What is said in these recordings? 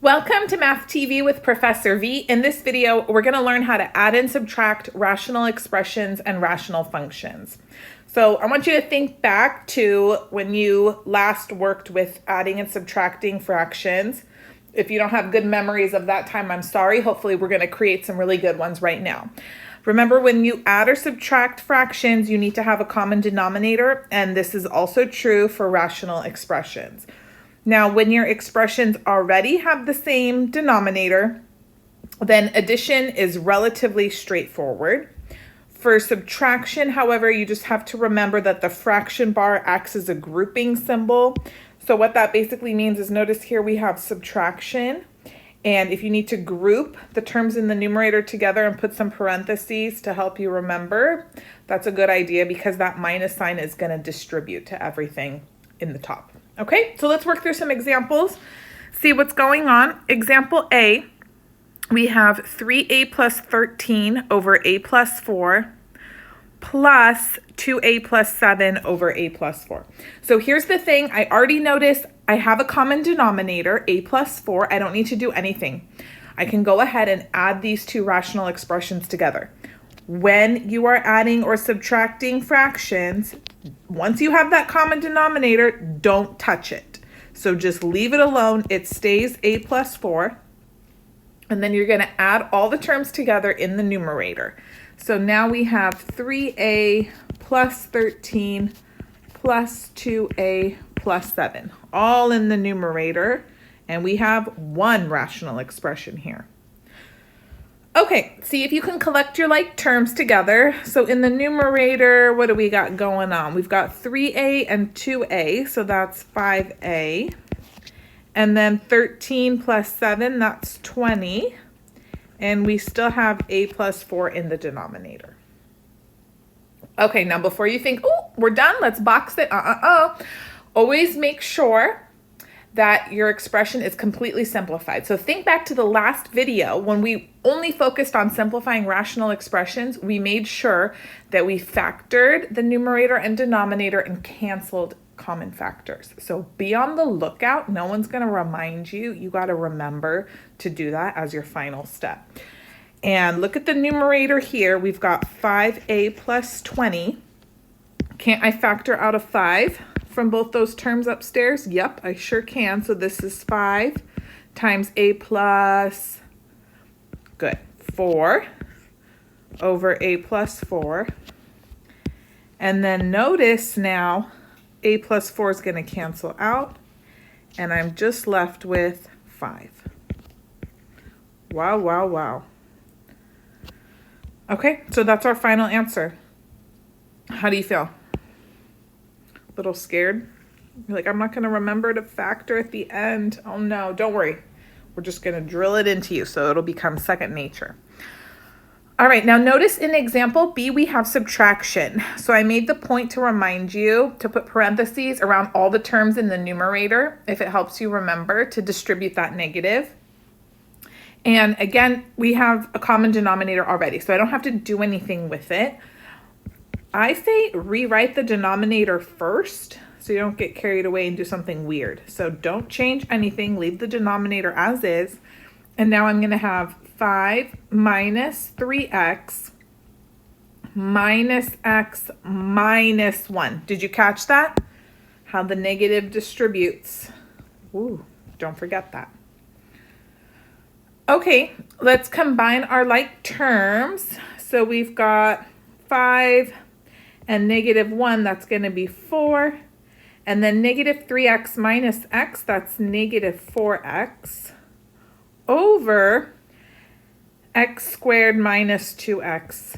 Welcome to Math TV with Professor V. In this video, we're going to learn how to add and subtract rational expressions and rational functions. So I want you to think back to when you last worked with adding and subtracting fractions. If you don't have good memories of that time, I'm sorry. Hopefully we're going to create some really good ones right now. Remember, when you add or subtract fractions, you need to have a common denominator, and this is also true for rational expressions. Now, when your expressions already have the same denominator, then addition is relatively straightforward. For subtraction, however, you just have to remember that the fraction bar acts as a grouping symbol. So what that basically means is, notice here we have subtraction. And if you need to group the terms in the numerator together and put some parentheses to help you remember, that's a good idea because that minus sign is going to distribute to everything in the top. Okay, so let's work through some examples, see what's going on. Example A, we have 3a plus 13 over a plus 4 plus 2a plus 7 over a plus 4. So here's the thing, I already noticed I have a common denominator, a plus 4. I don't need to do anything. I can go ahead and add these two rational expressions together. When you are adding or subtracting fractions, once you have that common denominator, don't touch it. So just leave it alone. It stays a plus 4. And then you're going to add all the terms together in the numerator. So now we have 3a plus 13 plus 2a plus 7, all in the numerator. And we have one rational expression here. Okay, see if you can collect your like terms together. So in the numerator, what do we got going on? We've got 3a and 2a, so that's 5a. And then 13 plus 7, that's 20. And we still have a plus 4 in the denominator. Okay, now before you think, oh, we're done, let's box it. Always make sure that your expression is completely simplified. So think back to the last video when we only focused on simplifying rational expressions. We made sure that we factored the numerator and denominator and canceled common factors. So be on the lookout. No one's going to remind you. You got to remember to do that as your final step. And look at the numerator here. We've got 5a plus 20. Can't I factor out a 5 from both those terms upstairs? Yep, I sure can. So this is 5 times a plus, good, 4 over a plus 4. And then notice now, a plus 4 is going to cancel out, and I'm just left with 5. Wow, wow, wow. Okay, so that's our final answer. How do you feel? A little scared? You're like, I'm not going to remember to factor at the end. Oh no, don't worry. We're just going to drill it into you so it'll become second nature. All right, now notice in example B, we have subtraction. So I made the point to remind you to put parentheses around all the terms in the numerator if it helps you remember to distribute that negative. And again, we have a common denominator already, so I don't have to do anything with it. I say rewrite the denominator first so you don't get carried away and do something weird. So don't change anything, leave the denominator as is. And now I'm going to have 5 minus 3x minus x minus 1. Did you catch that? How the negative distributes. Ooh, don't forget that. Okay, let's combine our like terms. So we've got 5 and negative 1, that's going to be 4. And then negative 3x minus x, that's negative 4x, over x squared minus 2x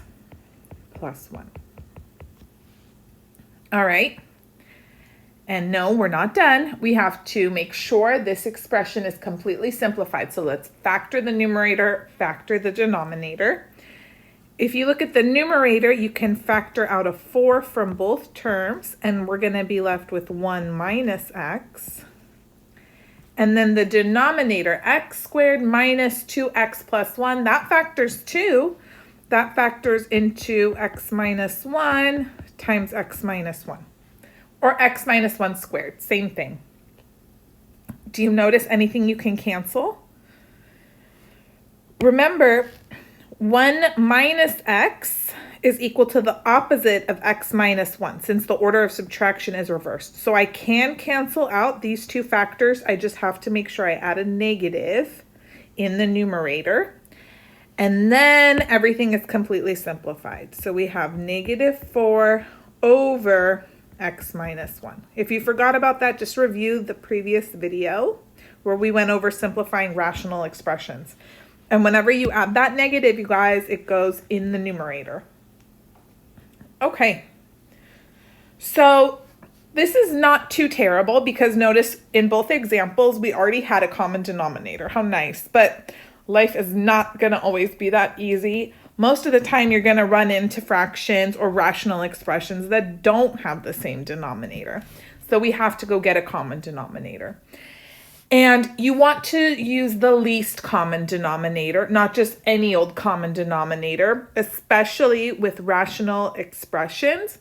plus 1. All right. And no, we're not done. We have to make sure this expression is completely simplified. So let's factor the numerator, factor the denominator. If you look at the numerator, you can factor out a 4 from both terms, and we're going to be left with 1 minus x. And then the denominator, x squared minus 2x plus 1, that factors 2. That factors into x minus 1 times x minus 1. Or x minus 1 squared, same thing. Do you notice anything you can cancel? remember, 1 minus x is equal to the opposite of x minus 1, since the order of subtraction is reversed. So I can cancel out these two factors. I just have to make sure I add a negative in the numerator. And then everything is completely simplified. So we have -4 over x minus 1. If you forgot about that, just review the previous video where we went over simplifying rational expressions. And whenever you add that negative, you guys, it goes in the numerator. Okay. So this is not too terrible because notice in both examples, we already had a common denominator. How nice. But life is not going to always be that easy. Most of the time, you're going to run into fractions or rational expressions that don't have the same denominator. So we have to go get a common denominator. And you want to use the least common denominator, not just any old common denominator, especially with rational expressions,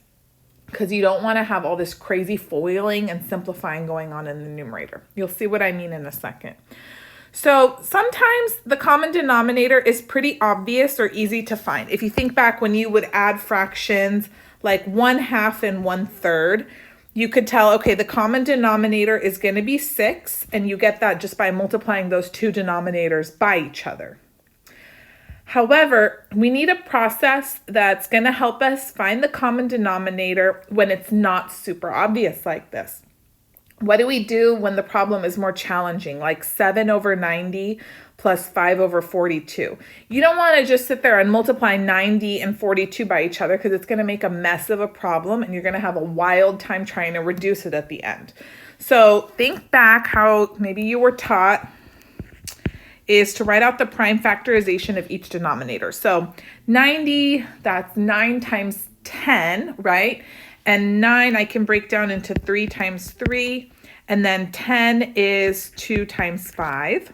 because you don't want to have all this crazy foiling and simplifying going on in the numerator. You'll see what I mean in a second. So sometimes the common denominator is pretty obvious or easy to find. If you think back when you would add fractions like 1/2 and 1/3, you could tell, okay, the common denominator is going to be 6, and you get that just by multiplying those two denominators by each other. However, we need a process that's going to help us find the common denominator when it's not super obvious like this. What do we do when the problem is more challenging, like 7 over 90 plus 5 over 42? You don't want to just sit there and multiply 90 and 42 by each other because it's going to make a mess of a problem and you're going to have a wild time trying to reduce it at the end. So think back how maybe you were taught is to write out the prime factorization of each denominator. So 90, that's 9 times 10, right? And 9 I can break down into 3 times 3. And then 10 is 2 times 5.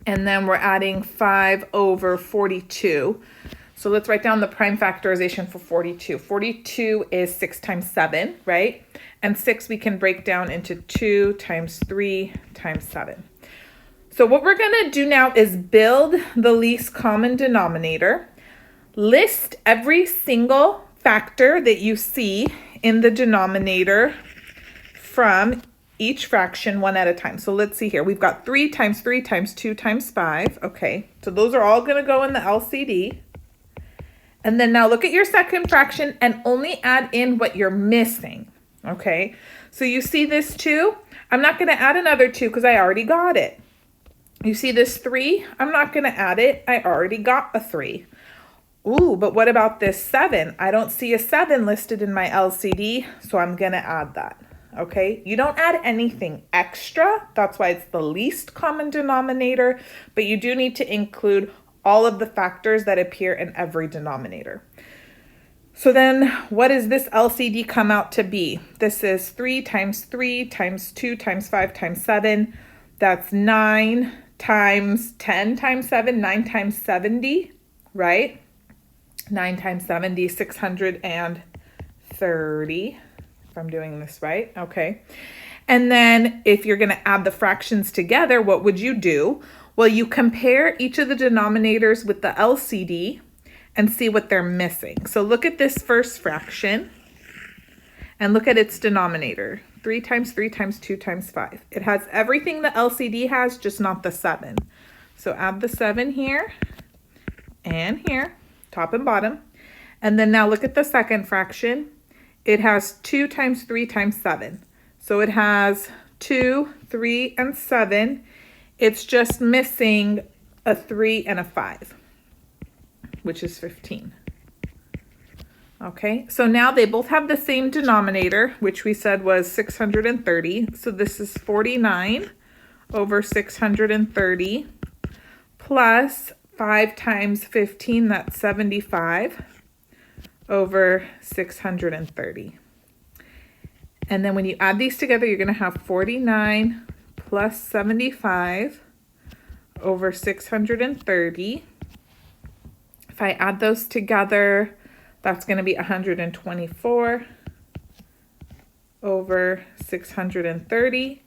And then we're adding 5 over 42. So let's write down the prime factorization for 42. 42 is 6 times 7, right? And 6 we can break down into 2 times 3 times 7. So what we're going to do now is build the least common denominator. List every single factor that you see in the denominator from each fraction one at a time. So let's see here. We've got 3 times 3 times 2 times 5. Okay, so those are all going to go in the LCD. And then now look at your second fraction and only add in what you're missing. Okay, so you see this 2? I'm not going to add another 2 because I already got it. You see this 3? I'm not going to add it. I already got a 3. Ooh, but what about this 7? I don't see a 7 listed in my LCD, so I'm going to add that. Okay, you don't add anything extra. That's why it's the least common denominator, but you do need to include all of the factors that appear in every denominator. So then what does this LCD come out to be? This is 3 times 3 times 2 times 5 times 7. That's 9 times 10 times 7, 9 times 70, right? 9 times 70, 630, if I'm doing this right. Okay. And then if you're going to add the fractions together, what would you do? Well, you compare each of the denominators with the LCD and see what they're missing. So look at this first fraction and look at its denominator. 3 times 3 times 2 times 5. It has everything the LCD has, just not the 7. So add the 7 here and here, top and bottom. And then now look at the second fraction. It has 2 times 3 times 7. So it has 2, 3, and 7. It's just missing a 3 and a 5, which is 15. Okay, so now they both have the same denominator, which we said was 630. So this is 49 over 630 plus 5 times 15, that's 75 over 630. And then when you add these together, you're going to have 49 plus 75 over 630. If I add those together, that's going to be 124 over 630.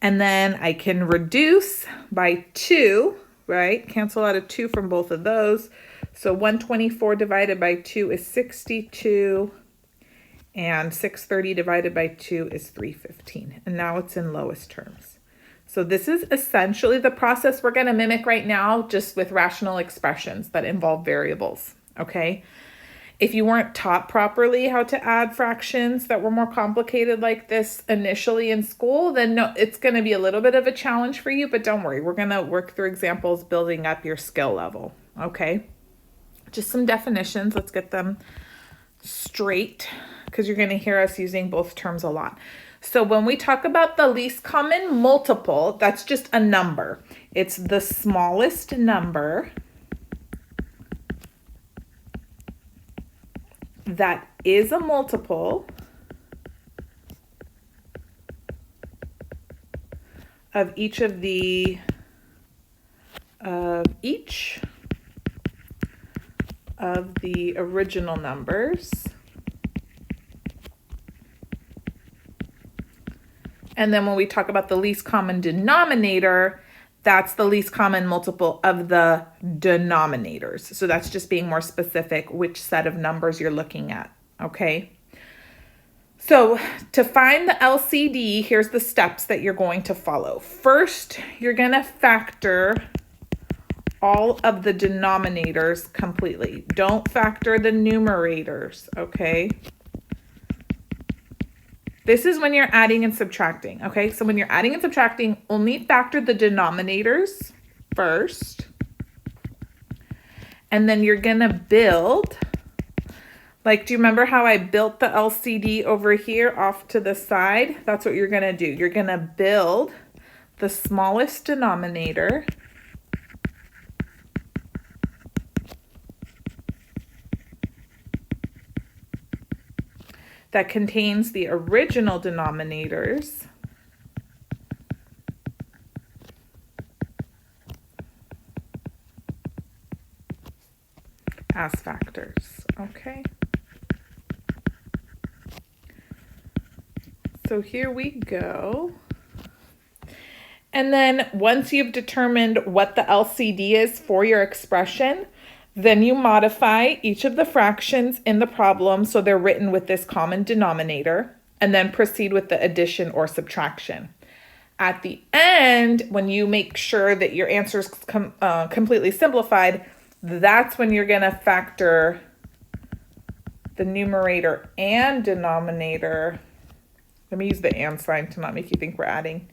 And then I can reduce by 2 right? Cancel out a 2 from both of those. So 124 divided by 2 is 62, and 630 divided by 2 is 315. And now it's in lowest terms. So this is essentially the process we're going to mimic right now, just with rational expressions that involve variables, okay? If you weren't taught properly how to add fractions that were more complicated like this initially in school, then no, it's going to be a little bit of a challenge for you, but don't worry. We're going to work through examples building up your skill level, okay? Just some definitions. Let's get them straight because you're going to hear us using both terms a lot. So when we talk about the least common multiple, that's just a number. It's the smallest number that is a multiple of each of the original numbers. And then when we talk about the least common denominator, that's the least common multiple of the denominators. So that's just being more specific which set of numbers you're looking at, okay? So to find the LCD, here's the steps that you're going to follow. First, you're going to factor all of the denominators completely. Don't factor the numerators, okay? This is when you're adding and subtracting, okay? So when you're adding and subtracting, only factor the denominators first. And then you're gonna build, like, do you remember how I built the LCD over here off to the side? That's what you're gonna do. You're gonna build the smallest denominator that contains the original denominators as factors, okay? So here we go. And then once you've determined what the LCD is for your expression, then you modify each of the fractions in the problem so they're written with this common denominator, and then proceed with the addition or subtraction. At the end, when you make sure that your answer is completely simplified, that's when you're going to factor the numerator and denominator. Let me use the and sign to not make you think we're adding.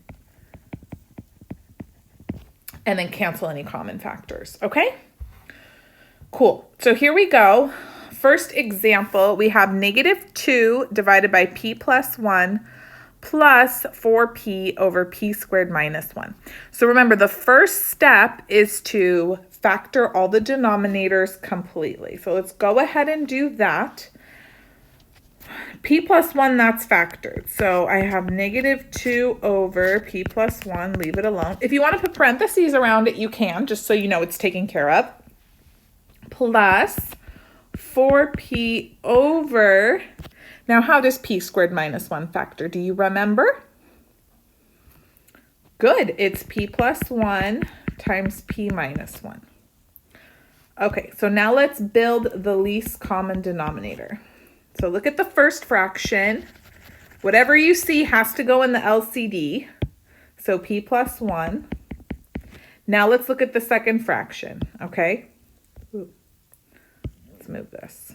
And then cancel any common factors, okay? Cool. So here we go. First example, we have -2 divided by p plus 1 plus 4p over p squared minus 1. So remember, the first step is to factor all the denominators completely. So let's go ahead and do that. P plus 1, that's factored. So I have -2 over p plus 1, leave it alone. If you want to put parentheses around it, you can, just so you know it's taken care of. Plus 4p over, now how does p squared minus 1 factor? Do you remember? Good, it's p plus 1 times p minus 1. Okay, so now let's build the least common denominator. So look at the first fraction. Whatever you see has to go in the LCD. So p plus 1. Now let's look at the second fraction, okay? Ooh. Let's move this.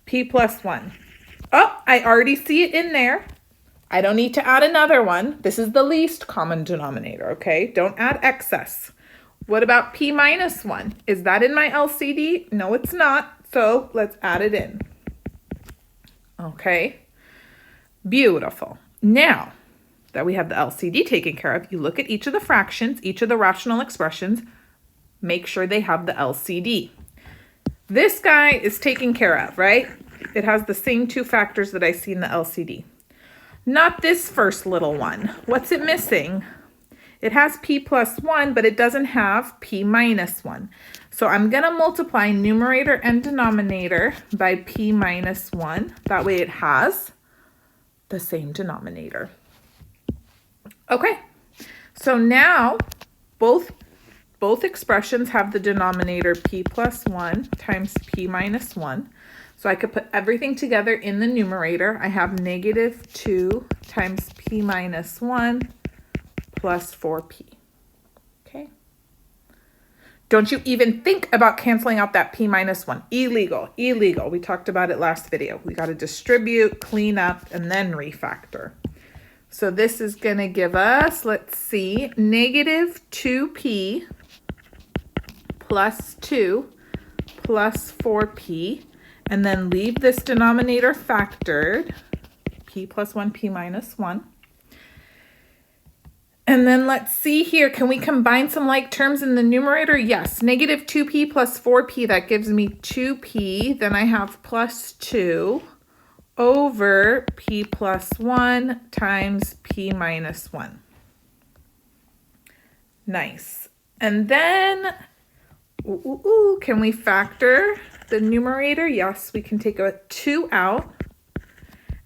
P plus 1. Oh, I already see it in there. I don't need to add another one. This is the least common denominator, okay? Don't add excess. What about p minus 1? Is that in my LCD? No, it's not. So let's add it in. Okay, beautiful. Now that we have the LCD taken care of, you look at each of the fractions, each of the rational expressions, make sure they have the LCD. This guy is taken care of, right? It has the same two factors that I see in the LCD. Not this first little one. What's it missing? It has p plus 1, but it doesn't have p minus 1. So I'm going to multiply numerator and denominator by p minus 1. That way it has the same denominator. Okay, so now both both expressions have the denominator p plus 1 times p minus 1. So I could put everything together in the numerator. I have negative 2 times p minus 1 plus 4p. Okay. Don't you even think about canceling out that p minus 1. Illegal, illegal. We talked about it last video. We got to distribute, clean up, and then refactor. So this is going to give us, let's see, negative 2p plus 2 plus 4p, and then leave this denominator factored, p plus 1, p minus 1. And then let's see here, can we combine some like terms in the numerator? Yes, negative 2p plus 4p, that gives me 2p. Then I have plus 2 over p plus 1 times p minus 1. Nice. And then, can we factor the numerator? Yes, we can take a 2 out.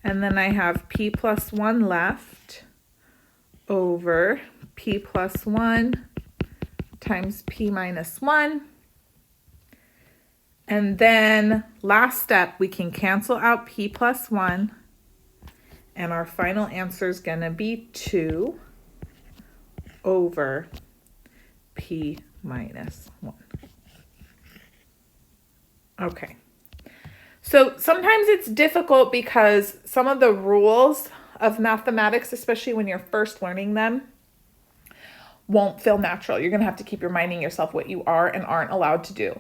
And then I have p plus 1 left over p plus 1 times p minus 1. And then last step, we can cancel out p plus 1. And our final answer is going to be 2 over p minus 1. Okay. So sometimes it's difficult because some of the rules of mathematics, especially when you're first learning them, won't feel natural. You're going to have to keep reminding yourself what you are and aren't allowed to do.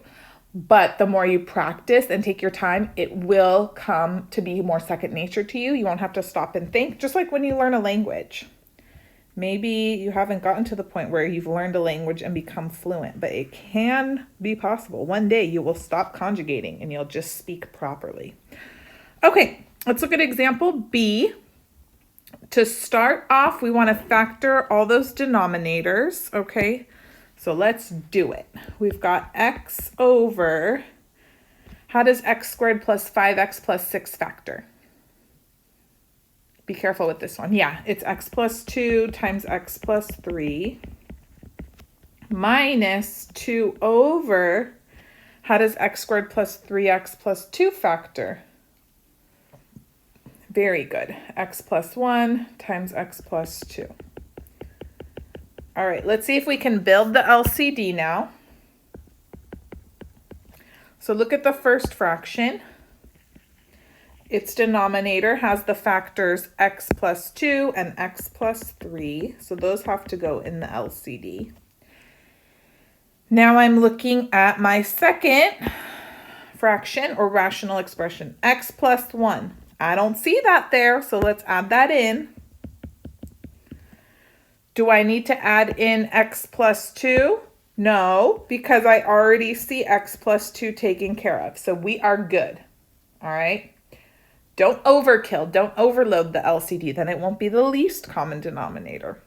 But the more you practice and take your time, it will come to be more second nature to you. You won't have to stop and think, just like when you learn a language. Maybe you haven't gotten to the point where you've learned a language and become fluent, but it can be possible. One day you will stop conjugating and you'll just speak properly. Okay, let's look at example B. To start off, we want to factor all those denominators, okay? So let's do it. We've got x over, how does x squared plus 5x plus 6 factor? Be careful with this one. Yeah, it's x plus 2 times x plus 3 minus 2 over, how does x squared plus 3x plus 2 factor? Very good. X plus 1 times x plus 2. All right, let's see if we can build the LCD now. So look at the first fraction. Its denominator has the factors x plus 2 and x plus 3. So those have to go in the LCD. Now I'm looking at my second fraction or rational expression, x plus 1. I don't see that there, so let's add that in. Do I need to add in x plus 2? No, because I already see x plus 2 taken care of, so we are good. All right? Don't overkill, don't overload the LCD, then it won't be the least common denominator.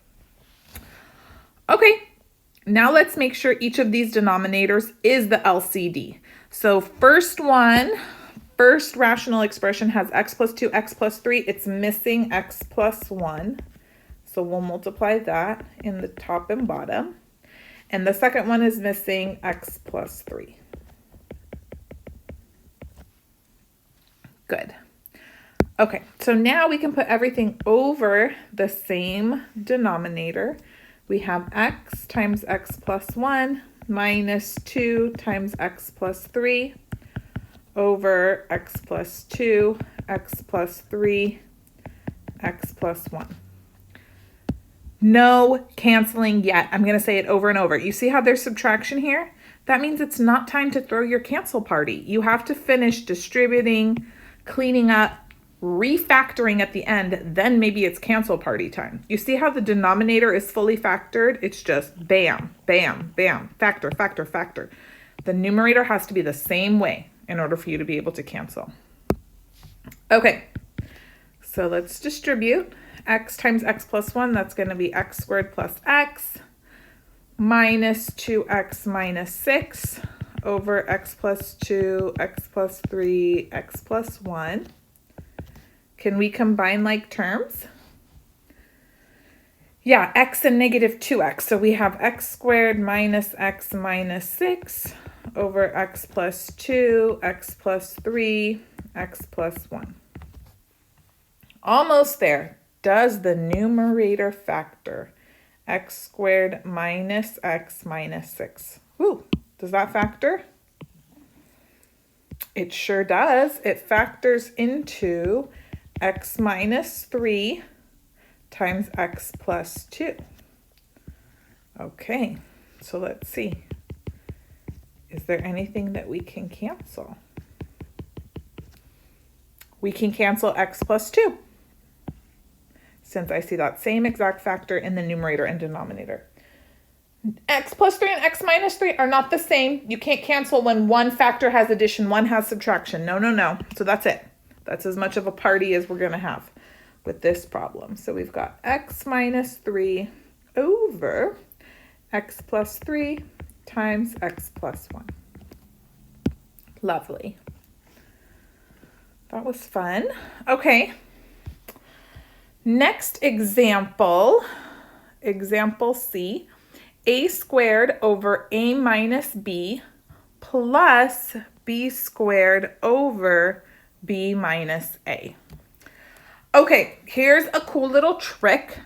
Okay, now let's make sure each of these denominators is the LCD. So first rational expression has x plus 2, x plus 3. It's missing x plus 1. So we'll multiply that in the top and bottom. And the second one is missing x plus 3. Good. Okay, so now we can put everything over the same denominator. We have x times x plus 1 minus 2 times x plus 3 over x plus 2, x plus 3, x plus 1. No canceling yet. I'm going to say it over and over. You see how there's subtraction here? That means it's not time to throw your cancel party. You have to finish distributing, cleaning up, refactoring at the end, then maybe it's cancel party time. You see how the denominator is fully factored? It's just bam, bam, bam, factor, factor, factor. The numerator has to be the same way in order for you to be able to cancel. Okay, so let's distribute. X times x plus 1, that's going to be x squared plus x minus 2x minus 6 over x plus 2, x plus 3, x plus 1. Can we combine like terms? Yeah, x and negative 2x. So we have x squared minus x minus 6 over x plus 2, x plus 3, x plus 1. Almost there. Does the numerator factor? X squared minus x minus 6. Ooh, does that factor? It sure does. It factors into x minus 3 times x plus 2. Okay, so let's see. Is there anything that we can cancel? We can cancel x plus 2, since I see that same exact factor in the numerator and denominator. X plus 3 and x minus 3 are not the same. You can't cancel when one factor has addition, one has subtraction. No, no, no. So that's it. That's as much of a party as we're going to have with this problem. So we've got x minus 3 over x plus 3 times x plus 1. Lovely. That was fun. Okay. Next example, example C. A squared over a minus b plus b squared over b minus a. Okay, here's a cool little trick.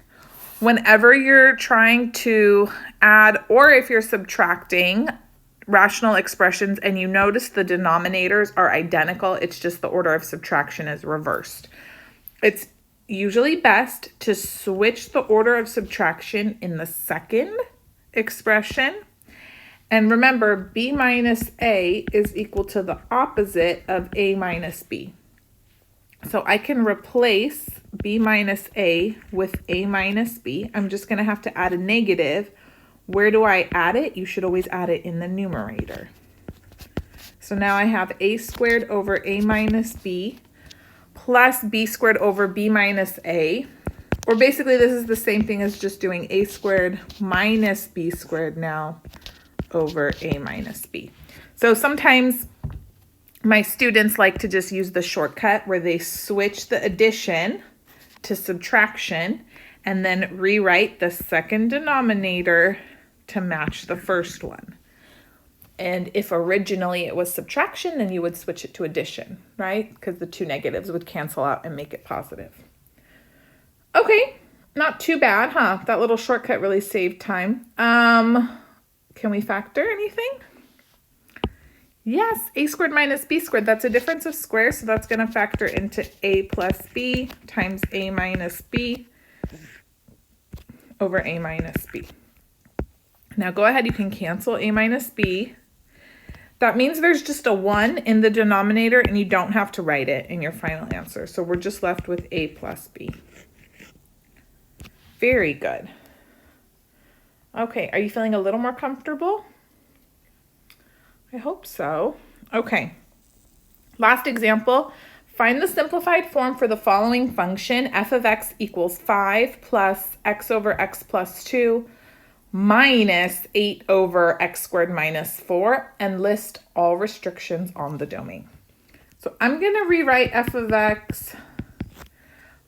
Whenever you're trying to add, or if you're subtracting rational expressions and you notice the denominators are identical, it's just the order of subtraction is reversed. It's usually best to switch the order of subtraction in the second expression. And remember, b minus a is equal to the opposite of a minus b. So I can replace b minus a with a minus b. I'm just going to have to add a negative. Where do I add it? You should always add it in the numerator. So now I have a squared over a minus b plus b squared over b minus a. Or basically this is the same thing as just doing a squared minus b squared now over a minus b. So sometimes my students like to just use the shortcut where they switch the addition to subtraction and then rewrite the second denominator to match the first one. And if originally it was subtraction, then you would switch it to addition, right? Because the two negatives would cancel out and make it positive. Okay, not too bad, huh? That little shortcut really saved time. Can we factor anything? Yes, a squared minus b squared. That's a difference of squares, so that's going to factor into a plus b times a minus b over a minus b. Now go ahead, you can cancel a minus b. That means there's just a 1 in the denominator and you don't have to write it in your final answer. So we're just left with a plus b. Very good. Okay, are you feeling a little more comfortable? I hope so. Okay, last example. Find the simplified form for the following function. F of x equals 5 plus x over x plus 2 minus 8 over x squared minus 4, and list all restrictions on the domain. So I'm going to rewrite f of x,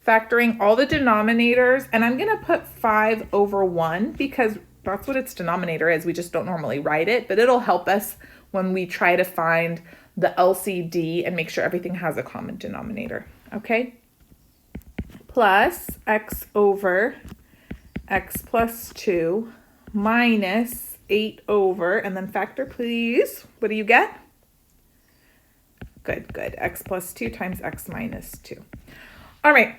factoring all the denominators, and I'm going to put 5 over 1 because that's what its denominator is. We just don't normally write it, but it'll help us when we try to find the LCD and make sure everything has a common denominator, okay? Plus x over x plus 2 minus 8 over, and then factor, please. What do you get? Good, good. X plus 2 times x minus 2. All right,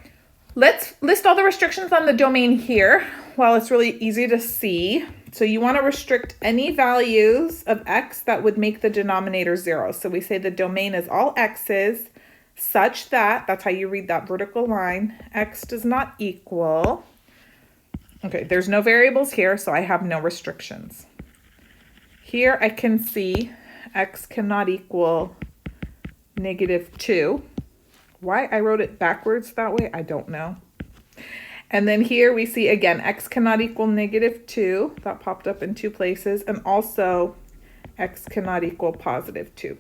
let's list all the restrictions on the domain here. Well, it's really easy to see. So you want to restrict any values of x that would make the denominator 0. So we say the domain is all x's such that, that's how you read that vertical line, x does not equal. Okay, there's no variables here, so I have no restrictions. Here I can see x cannot equal -2. Why I wrote it backwards that way, I don't know. And then here we see again, x cannot equal -2. That popped up in 2 places. And also x cannot equal +2.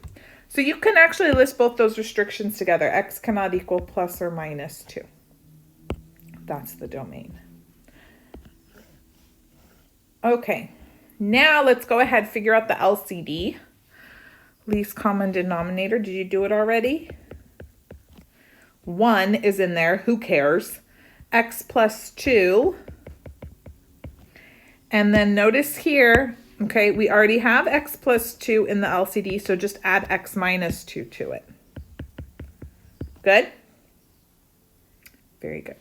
So you can actually list both those restrictions together. X cannot equal plus or minus 2. That's the domain. Okay, now let's go ahead and figure out the LCD, least common denominator. Did you do it already? 1 is in there, who cares? X plus 2. And then notice here, okay, we already have x plus 2 in the LCD, so just add x minus 2 to it. Good? Very good.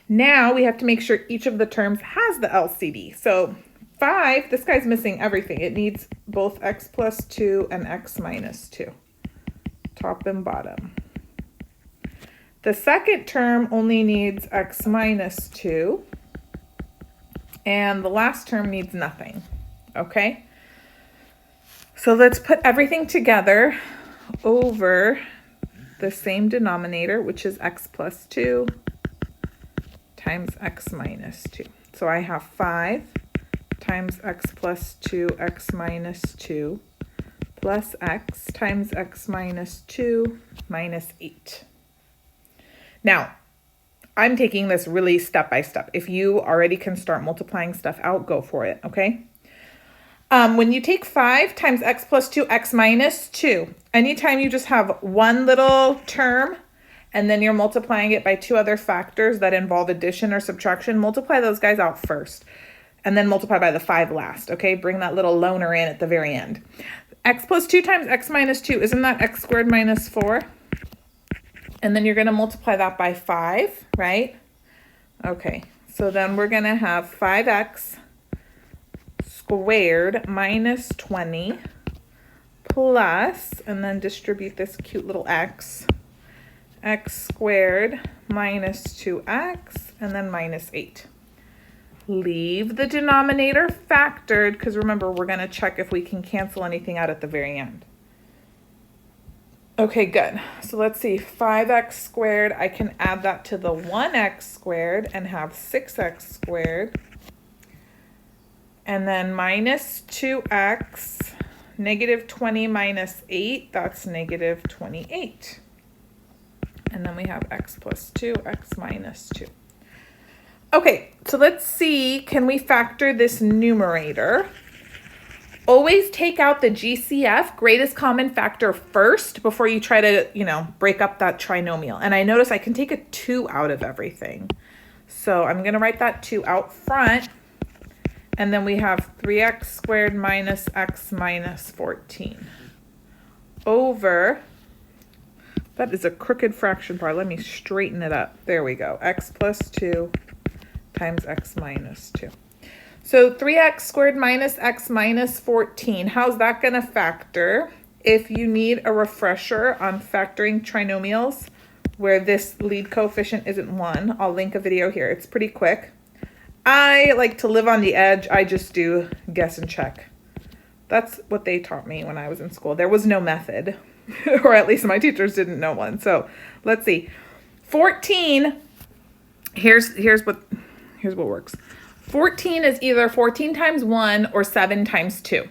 Now we have to make sure each of the terms has the LCD. So 5, this guy's missing everything. It needs both x plus 2 and x minus 2, top and bottom. The second term only needs x minus 2, and the last term needs nothing, okay? So let's put everything together over the same denominator, which is x plus 2 times x minus 2. So I have 5 times x plus 2, x minus 2, plus x times x minus 2 minus 8. Now, I'm taking this really step by step. If you already can start multiplying stuff out, go for it, okay? When you take 5 times x plus 2, x minus 2, anytime you just have one little term and then you're multiplying it by 2 other factors that involve addition or subtraction, multiply those guys out first and then multiply by the 5 last, okay? Bring that little loner in at the very end. X plus 2 times x minus 2, isn't that x squared minus 4? And then you're going to multiply that by 5, right? Okay, so then we're going to have 5x squared minus 20 plus, and then distribute this cute little x squared minus 2x, and then minus 8. Leave the denominator factored, because remember, we're going to check if we can cancel anything out at the very end. Okay, good. So let's see, 5x squared, I can add that to the 1x squared and have 6x squared. And then minus 2x, negative 20 minus 8, that's negative 28. And then we have x plus 2, x minus 2. Okay, so let's see, can we factor this numerator? Always take out the GCF, greatest common factor, first before you try to, break up that trinomial. And I notice I can take a 2 out of everything. So I'm going to write that 2 out front. And then we have 3x squared minus x minus 14 over, that is a crooked fraction part. Let me straighten it up. There we go. X plus 2 times x minus 2. So 3x squared minus x minus 14, how's that going to factor? If you need a refresher on factoring trinomials where this lead coefficient isn't 1, I'll link a video here. It's pretty quick. I like to live on the edge. I just do guess and check. That's what they taught me when I was in school. There was no method, or at least my teachers didn't know one. So let's see. 14, here's what works. 14 is either 14 times 1 or 7 times 2.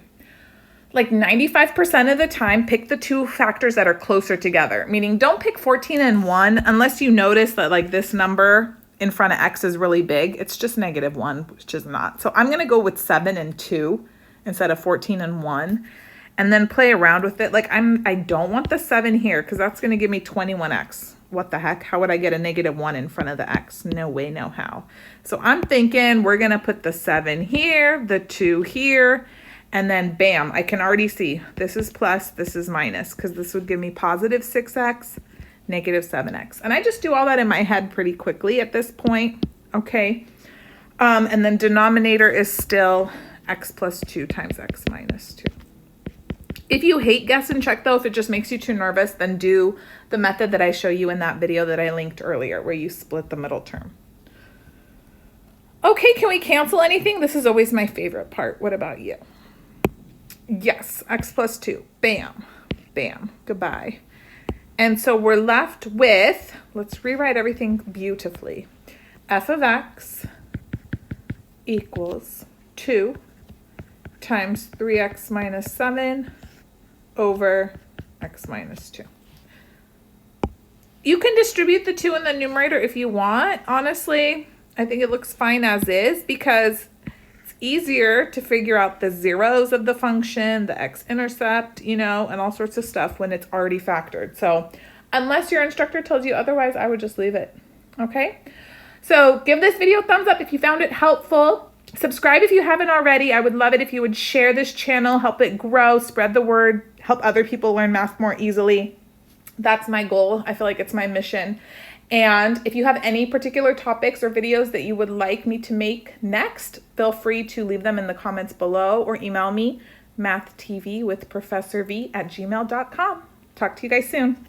Like 95% of the time, pick the 2 factors that are closer together. Meaning don't pick 14 and 1 unless you notice that like this number in front of x is really big. It's just negative 1, which is not. So I'm going to go with 7 and 2 instead of 14 and 1. And then play around with it. Like I don't want the 7 here because that's going to give me 21x. What the heck? How would I get a negative 1 in front of the x? No way, no how. So I'm thinking we're going to put the 7 here, the 2 here, and then bam, I can already see this is plus, this is minus, because this would give me positive 6x, negative 7x. And I just do all that in my head pretty quickly at this point, okay? And then denominator is still x plus 2 times x minus 2. If you hate guess and check though, if it just makes you too nervous, then do the method that I show you in that video that I linked earlier where you split the middle term. Okay, can we cancel anything? This is always my favorite part. What about you? Yes, x plus 2. Bam, bam, goodbye. And so we're left with, let's rewrite everything beautifully. F of x equals 2 times 3x minus 7 over x minus 2. You can distribute the 2 in the numerator if you want. Honestly, I think it looks fine as is because it's easier to figure out the zeros of the function, the x-intercept, and all sorts of stuff when it's already factored. So unless your instructor tells you otherwise, I would just leave it. Okay? So give this video a thumbs up if you found it helpful. Subscribe if you haven't already. I would love it if you would share this channel, help it grow, spread the word, help other people learn math more easily. That's my goal. I feel like it's my mission. And if you have any particular topics or videos that you would like me to make next, feel free to leave them in the comments below or email me, mathtvwithprofessorv@gmail.com. Talk to you guys soon.